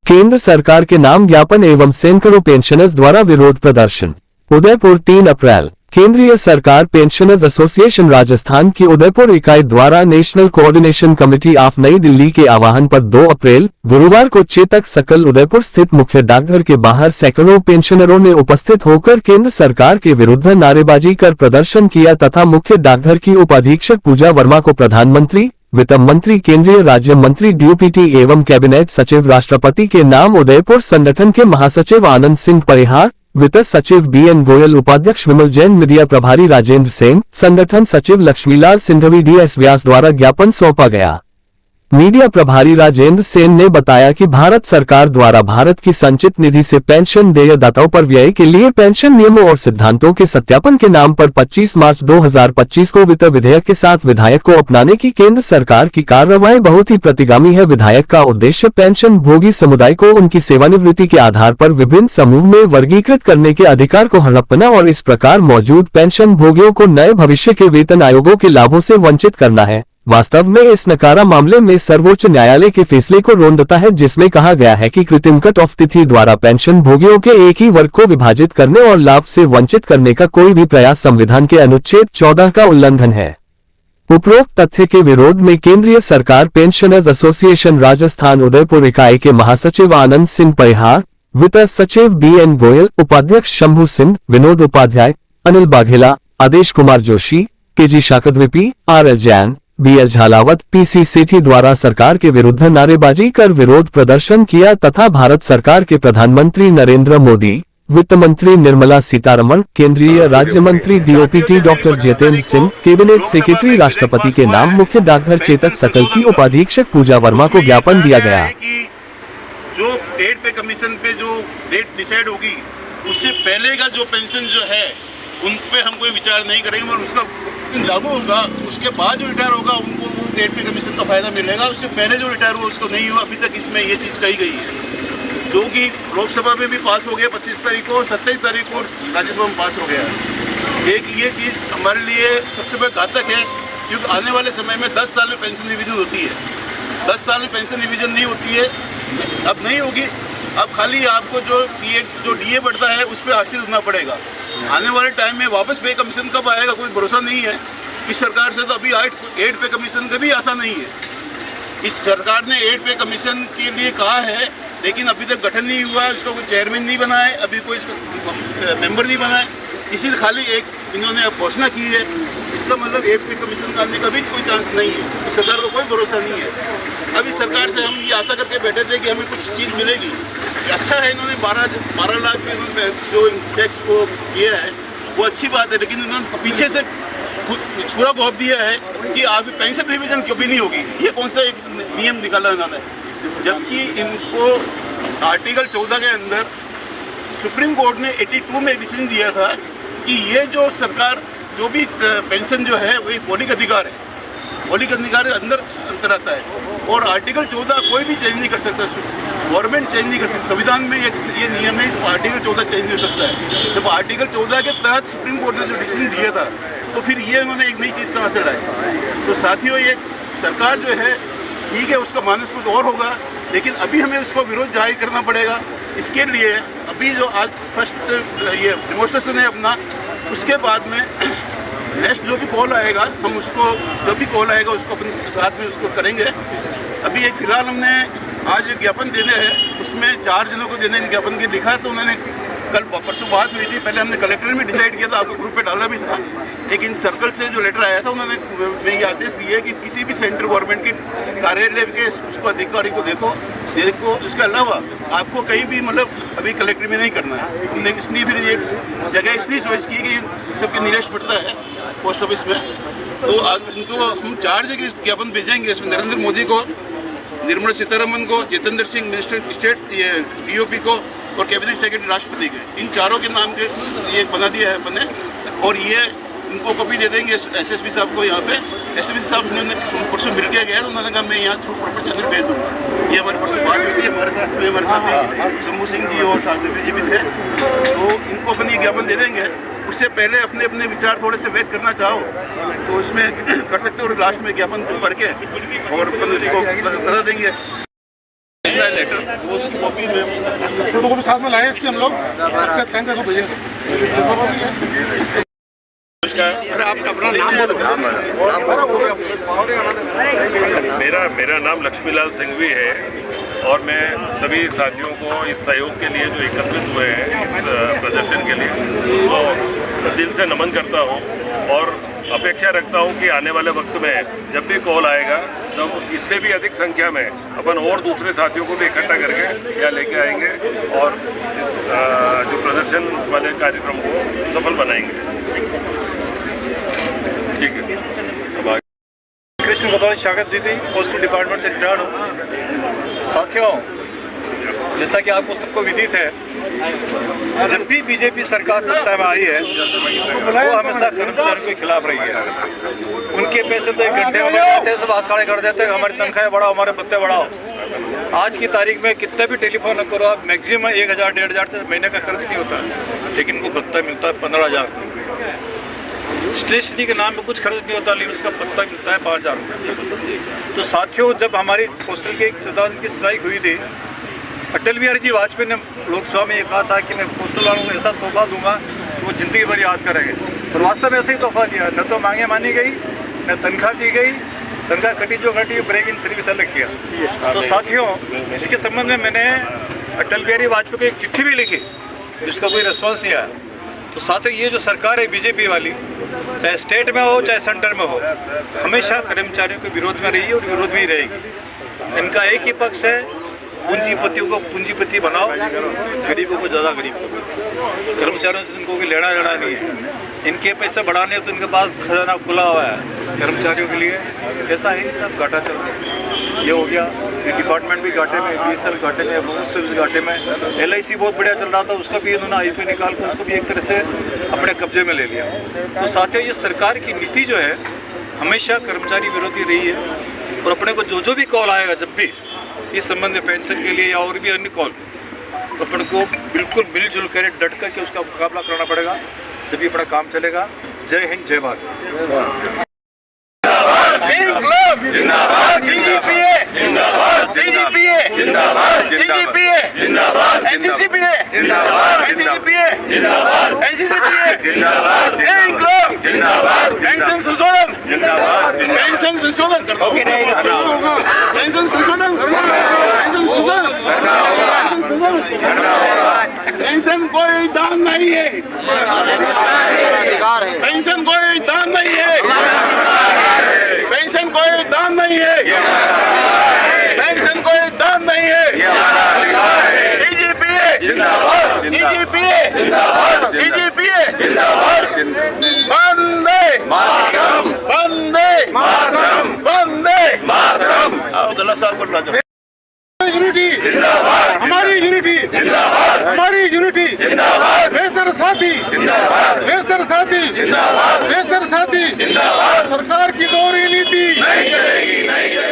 केंद्र सरकार के नाम ज्ञापन एवं सैकड़ों पेंशनर्स द्वारा विरोध प्रदर्शन। उदयपुर 3 अप्रैल। केंद्रीय सरकार पेंशनर्स एसोसिएशन राजस्थान की उदयपुर इकाई द्वारा नेशनल कोऑर्डिनेशन कमेटी ऑफ नई दिल्ली के आह्वान पर 2 अप्रैल गुरुवार को चेतक सर्कल उदयपुर स्थित मुख्य डाकघर के बाहर सैकड़ों पेंशनरों ने उपस्थित होकर केंद्र सरकार के विरुद्ध नारेबाजी कर प्रदर्शन किया तथा मुख्य डाकघर की उप अधीक्षक पूजा वर्मा को प्रधानमंत्री, वित्त मंत्री, केंद्रीय राज्य मंत्री, डीओपीटी एवं कैबिनेट सचिव, राष्ट्रपति के नाम उदयपुर संगठन के महासचिव आनंद सिंह परिहार, वित्त सचिव बीएन गोयल, उपाध्यक्ष विमल जैन, मीडिया प्रभारी राजेंद्र सेन, संगठन सचिव लक्ष्मीलाल सिंघवी, डीएस व्यास द्वारा ज्ञापन सौंपा गया। मीडिया प्रभारी राजेंद्र सेन ने बताया कि भारत सरकार द्वारा भारत की संचित निधि से पेंशन देयदाताओं पर व्यय के लिए पेंशन नियमों और सिद्धांतों के सत्यापन के नाम पर 25 मार्च 2025 को वित्त विधेयक के साथ विधायक को अपनाने की केंद्र सरकार की कार्रवाई बहुत ही प्रतिगामी है। विधायक का उद्देश्य पेंशन भोगी समुदाय को उनकी सेवानिवृत्ति के आधार पर विभिन्न समूह में वर्गीकृत करने के अधिकार को हड़पना और इस प्रकार मौजूद पेंशन भोगियों को नए भविष्य के वेतन आयोगों के लाभों से वंचित करना है। वास्तव में इस नकारा मामले में सर्वोच्च न्यायालय के फैसले को रोंदता है, जिसमें कहा गया है कि कृत्रिम कट ऑफ तिथि द्वारा पेंशन भोगियों के एक ही वर्ग को विभाजित करने और लाभ से वंचित करने का कोई भी प्रयास संविधान के अनुच्छेद 14 का उल्लंघन है। उपरोक्त तथ्य के विरोध में केंद्रीय सरकार पेंशनर्स एसोसिएशन राजस्थान उदयपुर इकाई के महासचिव आनंद सिंह परिहार, वित्त सचिव बीएन गोयल, उपाध्यक्ष Shambhu Singh, Vinod Upadhyay, Anil Baghela, Adesh Kumar Joshi, K G Shakdvipi, R L Jain, B L Jhalawat, P C Sethi द्वारा सरकार के विरुद्ध नारेबाजी कर विरोध प्रदर्शन किया तथा भारत सरकार के प्रधानमंत्री नरेंद्र मोदी, वित्त मंत्री निर्मला सीतारमण, केंद्रीय राज्य मंत्री DOPT doctor Jitendra Singh, cabinet secretary, राष्ट्रपति के नाम मुख्य डाकघर चेतक सर्कल की उपाधीक्षक पूजा वर्मा को ज्ञापन दिया गया। जो डेट पे कमीशन पे जो डेट डिसाइड होगी उससे पहले का जो पेंशन जो है उन पे हम कोई विचार नहीं करेंगे और उसका लागू होगा, उसके बाद जो रिटायर होगा उनको वो डेट पे कमीशन का फायदा मिलेगा। उससे पहले जो रिटायर हुआ उसको नहीं हुआ। अभी तक इसमें ये चीज़ कही गई है, जो कि लोकसभा में भी पास हो गया 25 तारीख को, 27 तारीख को राज्यसभा में पास हो गया। एक ये चीज़ हमारे लिए सबसे बड़ा घातक है, क्योंकि आने वाले समय में 10 साल में पेंशन रिविजन होती है। 10 साल में पेंशन रिविजन नहीं होती है, अब नहीं होगी। अब खाली आपको जो डीए बढ़ता है उस पर आश्रित होना पड़ेगा। आने वाले टाइम में वापस पे कमीशन कब आएगा कोई भरोसा नहीं है। इस सरकार से तो अभी 8 पे कमीशन का भी आशा नहीं है। इस सरकार ने 8 पे कमीशन के लिए कहा है, लेकिन अभी तक गठन नहीं हुआ है, उसका कोई चेयरमैन नहीं बना है, अभी कोई मेंबर नहीं बना है। इसी खाली एक इन्होंने अब घोषणा की है। इसका मतलब 8 पे कमीशन का आने का भी कोई चांस नहीं है। इस सरकार को कोई भरोसा नहीं है। अब इस सरकार से हम ये आशा करके बैठे थे कि हमें कुछ चीज़ मिलेगी। अच्छा है, इन्होंने 12 लाख पे इन्होंने जो टैक्स को किया है वो अच्छी बात है, लेकिन इन्होंने पीछे से छुरा घोंप दिया है कि आगे पेंशन रिविजन क्यों भी नहीं होगी। ये कौन सा एक नियम निकाला इन्होंने, जबकि इनको आर्टिकल 14 के अंदर सुप्रीम कोर्ट ने 82 में डिसीजन दिया था कि ये जो सरकार जो भी पेंशन जो है वही मौलिक अधिकार है, मौलिक अधिकार के अंदर अंतर आता है। और आर्टिकल 14 कोई भी चेंज नहीं कर सकता, गवर्नमेंट चेंज नहीं कर सकती। संविधान में ये नियम है, आर्टिकल 14 चेंज नहीं हो सकता है। जब आर्टिकल 14 के तहत सुप्रीम कोर्ट ने जो डिसीजन दिया था, तो फिर ये उन्होंने एक नई चीज़ कहाँ से लाई। तो साथियों, ये सरकार जो है ठीक है, उसका मानस कुछ और होगा, लेकिन अभी हमें उसको विरोध जाहिर करना पड़ेगा। इसके लिए अभी जो आज फर्स्ट ये डेमोन्स्ट्रेशन है अपना, उसके बाद में नेक्स्ट जो भी कॉल आएगा हम उसको, जो भी कॉल आएगा उसको अपने साथ में उसको करेंगे। अभी एक फिलहाल हमने आज ज्ञापन देने हैं, उसमें 4 जनों को देने के ज्ञापन के लिखा है। तो उन्होंने कल परसों बात हुई थी, पहले हमने कलेक्टर में डिसाइड किया था, आपको ग्रुप पे डाला भी था, लेकिन सर्कल से जो लेटर आया था उन्होंने ये आदेश दिए कि किसी भी सेंट्रल गवर्नमेंट के कार्यालय के उसको अधिकारी को देखो। इसके अलावा आपको कहीं भी मतलब अभी कलेक्टर में नहीं करना है। इसलिए फिर ये जगह इसलिए चॉइस की कि सबके निरेश पड़ता है पोस्ट ऑफिस में। तो आज इनको हम 4 जगह ज्ञापन भेजेंगे। इसमें नरेंद्र मोदी को, निर्मला सीतारमण को, जितेंद्र सिंह मिनिस्टर स्टेट ये डीओपी को और कैबिनेट सेक्रेटरी राष्ट्रपति के, इन चारों के नाम के ये बना दिया है बने। और ये इनको कॉपी दे देंगे एसएसपी साहब को। यहाँ पे एसएसपी साहब ने परसों मिल के गया, तो उन्होंने कहा मैं यहाँ थ्रू प्रॉपर चंद्र भेज दूँगा। ये हमारे परसों बात हुई थी, हमारे साथ शंभू सिंह जी और साधवी जी भी थे। तो इनको अपन ये ज्ञापन दे देंगे। उससे पहले अपने अपने विचार थोड़े से व्यक्त करना चाहो तो उसमें कर सकते हो, और लास्ट में ज्ञापन पढ़ के और अपन उसको बता देंगे। लेटर वो उसकी कॉपी में फोटो कॉपी साथ में लाए इसकी हम लोग सबके साइन करके भैया सर आपका अपना नाम बोलो। मेरा नाम लक्ष्मीलाल सिंघवी है और मैं सभी साथियों को इस सहयोग के लिए जो एकत्रित हुए हैं इस प्रदर्शन के लिए तो दिल से नमन करता हूं और अपेक्षा रखता हूं कि आने वाले वक्त में जब भी कॉल आएगा तब तो इससे भी अधिक संख्या में अपन और दूसरे साथियों को भी इकट्ठा करके यहाँ लेके आएंगे और जो प्रदर्शन वाले कार्यक्रम को सफल बनाएंगे। ठीक है। कृष्ण गोपाल शागत दीदी पोस्टल डिपार्टमेंट से रिटायर्ड हूँ। साथियों, जैसा कि आपको सबको विदित है, जब भी बीजेपी सरकार सत्ता में आई है वो हमेशा कर्मचारियों के खिलाफ रही है। उनके पैसे तो 1 घंटे में बढ़ाते सब हाथ खड़े कर देते हैं, हमारी तनख्वाहें बढ़ाओ, हमारे भत्ते बढ़ाओ। आज की तारीख में कितने भी टेलीफोन करो आप, मैक्सिमम 1000-1500 से महीने का खर्च नहीं होता, लेकिन उनको भत्ता मिलता है 15,000। स्टेशनरी के नाम पे कुछ खर्च नहीं होता, लेकिन उसका पत्ता मिलता है 5,000 रुपये। तो साथियों, जब हमारी पोस्टल की 14 दिन की स्ट्राइक हुई थी, अटल बिहारी जी वाजपेयी ने लोकसभा में ये कहा था कि मैं पोस्टल वालों को ऐसा तोहफा दूंगा कि वो ज़िंदगी भर याद करेंगे, और वास्तव में ऐसे ही तोहफा दिया। न तो मांगे मानी गई, न तनख्वाह दी गई, तनख्वाह कटी जो कटी, ब्रेक इन सर्विस अलग किया। तो साथियों, इसके संबंध में मैंने अटल बिहारी वाजपेयी को एक चिट्ठी भी लिखी, जिसका कोई रिस्पॉन्स नहीं आया। तो साथियों, ये जो सरकार है बीजेपी वाली, चाहे स्टेट में हो चाहे सेंटर में हो, हमेशा कर्मचारियों के विरोध में रही है और विरोध में ही रहेगी। इनका एक ही पक्ष है, पूंजीपतियों को पूंजीपति बनाओ, गरीबों को ज़्यादा गरीब करो। कर्मचारियों से इनको कोई लेना देना नहीं है। इनके पैसे बढ़ाने तो इनके पास खजाना खुला हुआ है कर्मचारियों के लिए। ऐसा ही सब घाटा चल रहा है। ये हो गया, ये डिपार्टमेंट भी घाटे में, BSNL घाटे में, पोस्ट ऑफिस घाटे में, LIC बहुत बढ़िया चल रहा था, उसका भी इन्होंने IPO निकाल कर उसको भी एक तरह से अपने कब्जे में ले लिया। तो साथियों, ये सरकार की नीति जो है हमेशा कर्मचारी विरोधी रही है, और अपने को जो भी कॉल आएगा, जब भी इस संबंध में पेंशन के लिए या और भी अन्य कॉल, तो अपन को बिल्कुल मिलजुल कर डट करके उसका मुकाबला करना पड़ेगा, जब भी अपना काम चलेगा। जय हिंद, जय भारत। जिंदाबाद CGPA जिंदाबाद, CGPA जिंदाबाद, CGPA जिंदाबाद, NCCPA जिंदाबाद, NCCPA जिंदाबाद, NCCPA जिंदाबाद, इंक्लाब जिंदाबाद, पेंशन संशोधन जिंदाबाद, पेंशन संशोधन कर दो, पेंशन संशोधन, पेंशन संशोधन, पेंशन कोई दान नहीं है, पेंशन कोई दान नहीं है, पेंशन कोई दान नहीं है, पेंशन कोई दान नहीं है। CGPA जिंदाबाद, CGPA जिंदाबाद, CGPA जिंदाबाद, वंदे मातरम, वंदे मातरम, वंदे मातरम। आओ गला साहब बोल रहा था। यूनिटी जिंदाबाद, हमारी यूनिटी जिंदाबाद, हमारी यूनिटी जिंदाबाद, बेशतर साथी जिंदाबाद, बेशतर साथी जिंदाबाद, बेशतर साथी जिंदाबाद। सरकार की दोहरी नीति नहीं चलेगी, नहीं चलेगी।